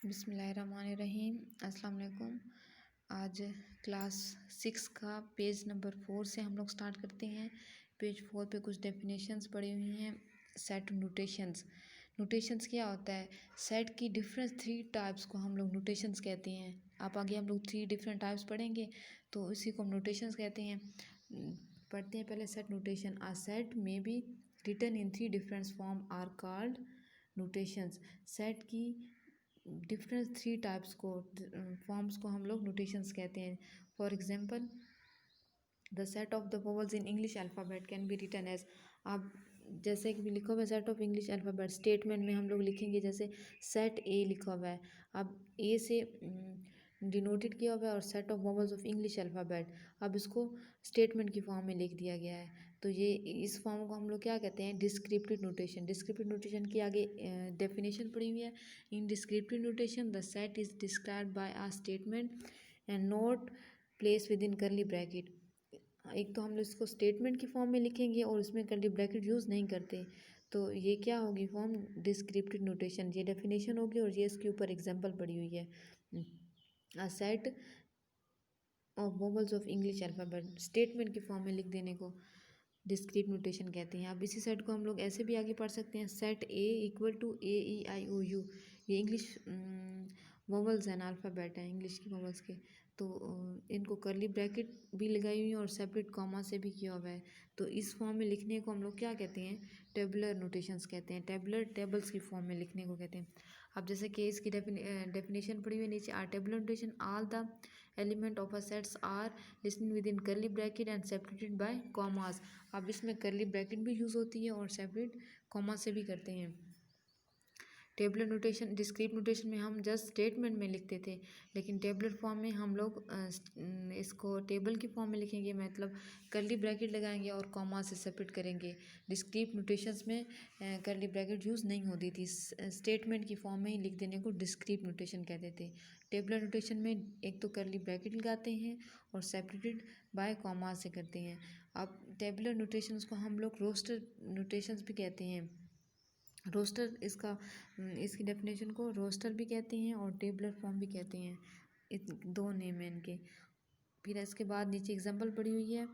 बिस्मिल्लाहिर्रहमानिर्रहीम। अस्सलाम वालेकुम। आज क्लास 6 का पेज नंबर 4 से हम लोग स्टार्ट करते हैं। पेज 4 पे कुछ डेफिनेशंस पड़ी हुई हैं। Set notations. नोटेशंस क्या होता है? सेट की डिफरेंट 3 टाइप्स को हम लोग नोटेशंस कहते हैं। आप आगे हम लोग 3 डिफरेंट टाइप्स पढ़ेंगे तो इसी को हम नोटेशंस कहते हैं। पढ़ते हैं पहले set notation. A set may be written in 3 different form are called notations. Set की डिफरेंट 3 टाइप्स को फॉर्म्स को हम लोग नोटेशंस कहते हैं। For example the set of the vowels in English alphabet can be written as. आप जैसे कि लिखा हुआ है set of English alphabet, statement में हम लोग लिखेंगे जैसे सेट ए लिखा हुआ है। अब ए से डिनोटेड किया हुआ है और set of vowels of English alphabet, अब इसको स्टेटमेंट की फॉर्म में लिख दिया गया है। तो ये इस फॉर्म को हम लोग क्या कहते हैं? Descriptive notation. डिस्क्रिप्टिव नोटेशन की आगे डेफिनेशन पड़ी हुई है। इन descriptive notation the set is described bye a statement and note place with in curly bracket. एक तो हम लोग इसको स्टेटमेंट की फॉर्म में लिखेंगे और उसमें करली ब्रैकेट यूज़ नहीं करते, तो ये क्या होगी फॉर्म? Descriptive notation. ये डेफिनेशन होगी और ये इसके ऊपर एग्जांपल पड़ी हुई है। A set of vowels of English alphabet, statement की फॉर्म में लिख देने को डिस्क्रिप्टिव नोटेशन कहते हैं। अब इसी सेट को हम लोग ऐसे भी आगे पढ़ सकते हैं। Set A equal to AEIOU। ये इंग्लिश वोवल्स हैं, अल्फ़ाबेट हैं इंग्लिश की वोवल्स के। तो इनको करली ब्रैकेट भी लगाई हुई है और सेपरेट कॉमा से भी किया हुआ है। तो इस फॉर्म में लिखने को हम लोग क्या कहते हैं? टेबुलर नोटेशंस कहते हैं। टेबुलर टेबल्स की फॉर्म में लिखने को कहते हैं। अब जैसे कि इसकी डेफिनेशन पड़ी हुई है नीचे। Or tabular notation all the element of a sets are listed within curly bracket and separated by commas. अब इसमें करली ब्रैकेट भी यूज़ होती है और सेपरेट कॉमा से भी करते हैं। टेबुलर नोटेशन, डिस्क्रीट नोटेशन में हम जस्ट स्टेटमेंट में लिखते थे, लेकिन टेबुलर फॉर्म में हम लोग इसको टेबल की फॉर्म में लिखेंगे, मतलब करली ब्रैकेट लगाएंगे और कॉमा से सेपरेट करेंगे। डिस्क्रीट नोटेशंस में करली ब्रैकेट यूज़ नहीं होती थी, स्टेटमेंट की फॉर्म में ही लिख देने को डिस्क्रीट नोटेशन कहते थे। टेबुलर नोटेशन में एक तो करली ब्रैकेट लगाते हैं और सेपरेटेड बाय कॉमा से करते हैं। अब टेबुलर नोटेशंस को हम लोग रोस्टर नोटेशंस भी कहते हैं। रोस्टर इसकी डेफिनेशन को रोस्टर भी कहते हैं और टेबलर फॉर्म भी कहते हैं। दो नेम है इनके। फिर इसके बाद नीचे एग्जांपल पड़ी हुई है।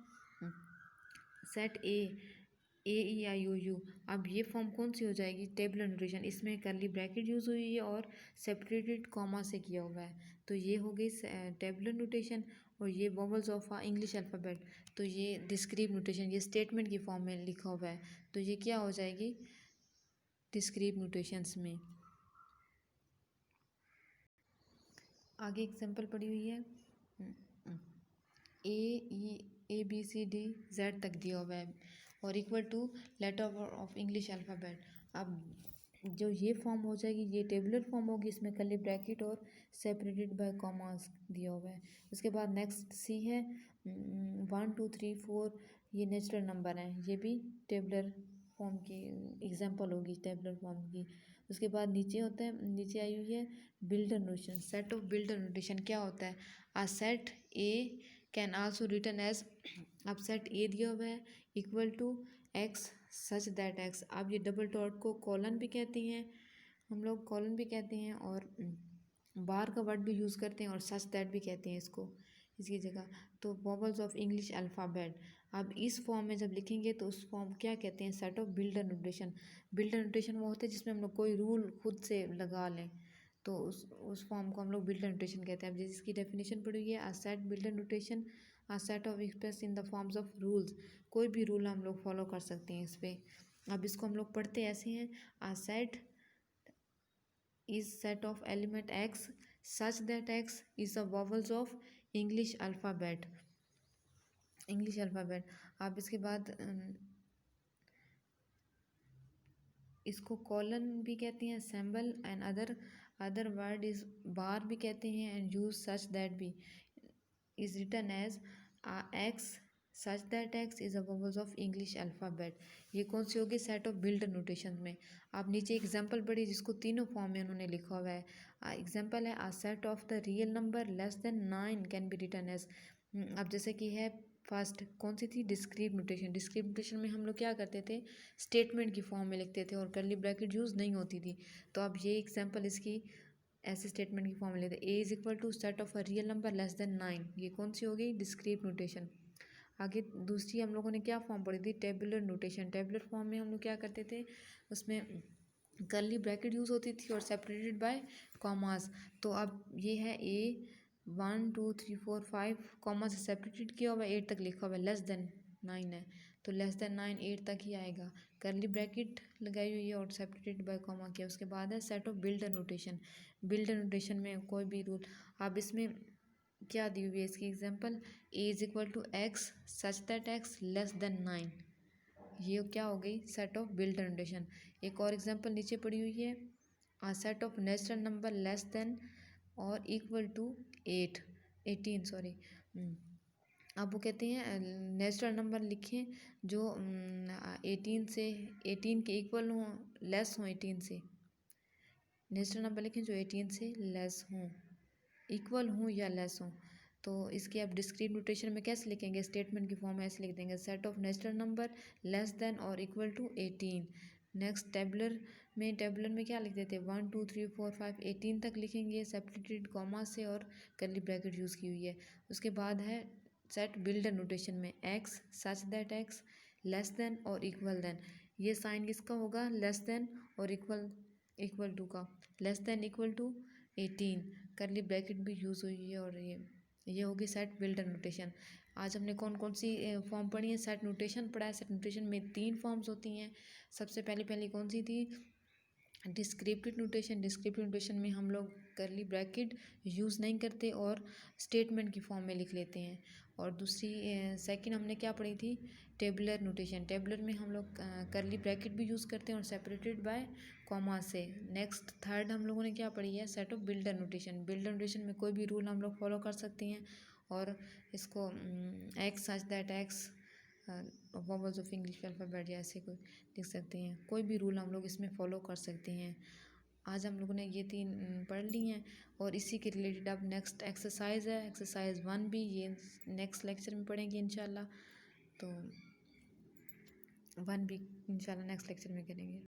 Set AEIOU। अब ये फॉर्म कौन सी हो जाएगी? Tabular notation. इसमें करली ब्रैकेट यूज़ हुई है और सेपरेटेड कॉमा से किया हुआ है, तो ये हो गई टेबलर नोटेशन। और ये वोवल्स ऑफ इंग्लिश अल्फ़ाबेट, तो ये डिस्क्रीट नोटेशन, ये स्टेटमेंट की फॉर्म में लिखा हुआ है, तो ये क्या हो जाएगी? डिस्क्रीट नोटेशंस में। आगे एग्जांपल पड़ी हुई है। ABCD Z तक दिया हुआ है और equal to letter of English alphabet. अब जो ये फॉर्म हो जाएगी ये टेबुलर फॉर्म होगी, इसमें करली ब्रैकेट और सेपरेटेड बाय कॉमास दिया हुआ है। उसके बाद नेक्स्ट C है 1 2 3 4, ये नेचुरल नंबर हैं, ये भी टेबुलर फॉर्म की एग्जांपल होगी टेबुलर फॉर्म की। उसके बाद नीचे होता है, नीचे आई हुई है builder notation. Set of builder notation क्या होता है? A set A can also written as. अब सेट ए दिया हुआ है equal to x such that x. अब ये डबल डॉट को कॉलन भी कहते हैं, हम लोग कॉलन भी कहते हैं और बार का वर्ड भी यूज़ करते हैं और सच दैट भी कहते हैं इसको इसकी जगह। तो वोवल्स ऑफ इंग्लिश अल्फ़ाबेट, अब इस फॉर्म में जब लिखेंगे तो उस फॉर्म क्या कहते हैं? Set of builder notation. Builder notation वो होते हैं जिसमें हम लोग कोई रूल खुद से लगा लें, तो उस फॉर्म को हम लोग बिल्डर नोटेशन कहते हैं। अब जिसकी डेफिनेशन पड़ी हुई है, a set builder notation a set of express in the forms of rules. कोई भी रूल हम लोग फॉलो कर सकते हैं इस पर। अब इसको हम लोग पढ़ते ऐसे हैं। A set is set of element x such that x is the vowels of English alphabet. English alphabet. अब इसके बाद इसको कॉलन भी कहते हैं, symbol and other word is bar भी कहते हैं एंड यूज सच दैट भी is written as x such that x is a vowels of English alphabet. ये कौन सी होगी? सेट ऑफ बिल्डर नोटेशन में। आप नीचे एग्जांपल पढ़ी जिसको तीनों फॉर्म में उन्होंने लिखा हुआ है। एग्जांपल है a set of the real number less than 9 can be written as. अब जैसे कि है फर्स्ट कौन सी थी? Discrete notation. डिस्क्रीट नोटेशन में हम लोग क्या करते थे? स्टेटमेंट की फॉर्म में लिखते थे और करली ब्रैकेट यूज़ नहीं होती थी। तो अब ये एग्जांपल इसकी ऐसे स्टेटमेंट की फॉर्म लेते हैं। A is equal to set of a real number less than 9, ये कौन सी हो गई, डिस्क्रीट नोटेशन। आगे दूसरी हम लोगों ने क्या फॉर्म पढ़ी थी, टेबुलर नोटेशन। टेबुलर फॉर्म में हम लोग क्या करते थे, उसमें कर्ली ब्रैकेट यूज़ होती थी और सेपरेटेड बाय कॉमास। तो अब ये है ए 1 2 3 4 5 कॉमा से सेपरेटेड किया हुआ है, 8 तक लिखा हुआ है, लेस देन 9 है तो लेस देन 9 8 तक ही आएगा। कर्ली ब्रैकेट लगाई हुई है और सेपरेटेड बाय कॉमा किया। उसके बाद है set of builder notation. Builder notation में कोई भी रूल, अब इसमें क्या दी हुई है इसकी example, A is equal to x such that x less than 9, ये क्या हो गई, सेट ऑफ बिल्डर नोटेशन। एक और एग्जांपल नीचे पड़ी हुई है, a set of natural number less than और इक्वल टू 18 सॉरी। अब वो कहते हैं नेचुरल नंबर लिखें जो 18 के इक्वल हों, लेस हों 18 से। नेचुरल नंबर लिखें जो 18 से लेस हों, इक्वल हों या लेस हों। तो इसकी आप डिस्क्रीट नोटेशन में कैसे लिखेंगे, स्टेटमेंट की फॉर्म में ऐसे लिख देंगे, set of natural number less than और इक्वल टू 18। नेक्स्ट टेबुलर में क्या लिख देते हैं, 1 2 3 4 5 18 तक लिखेंगे सेपरेटेड कॉमा से और कर्ली ब्रैकेट यूज़ की हुई है। उसके बाद है सेट बिल्डर नोटेशन में x such that x less than और इक्वल देन, ये साइन किसका होगा, लेस देन और इक्वल टू का, less than equal to 18, curly bracket भी यूज़ हुई है और ये होगी सेट बिल्डर नोटेशन। आज हमने कौन कौन सी फॉर्म पढ़ी है, सेट नोटेशन पढ़ा है। सेट नोटेशन में 3 फॉर्म्स होती हैं। सबसे पहली कौन सी थी, डिस्क्रिप्टिव नोटेशन। डिस्क्रिप्टिव नोटेशन में हम लोग करली ब्रैकेट यूज़ नहीं करते और स्टेटमेंट की फॉर्म में लिख लेते हैं। और दूसरी सेकंड हमने क्या पढ़ी थी, टेबुलर नोटेशन। टेबुलर में हम लोग करली ब्रैकेट भी यूज़ करते हैं और सेपरेटेड बाय कॉमा से। नेक्स्ट थर्ड हम लोगों ने क्या पढ़ी है, set of builder notation. Builder notation में कोई भी रूल हम लोग फॉलो कर सकते हैं और इसको x such that x vowels of English alphabet या ऐसे कोई लिख सकते हैं। कोई भी रूल हम लोग इसमें फॉलो कर सकते हैं। आज हम लोगों ने ये 3 पढ़ ली हैं और इसी के रिलेटेड अब नेक्स्ट एक्सरसाइज है, एक्सरसाइज 1 भी, ये नेक्स्ट लेक्चर में पढ़ेंगे इंशाल्लाह। तो 1 भी इंशाल्लाह नेक्स्ट लेक्चर में करेंगे।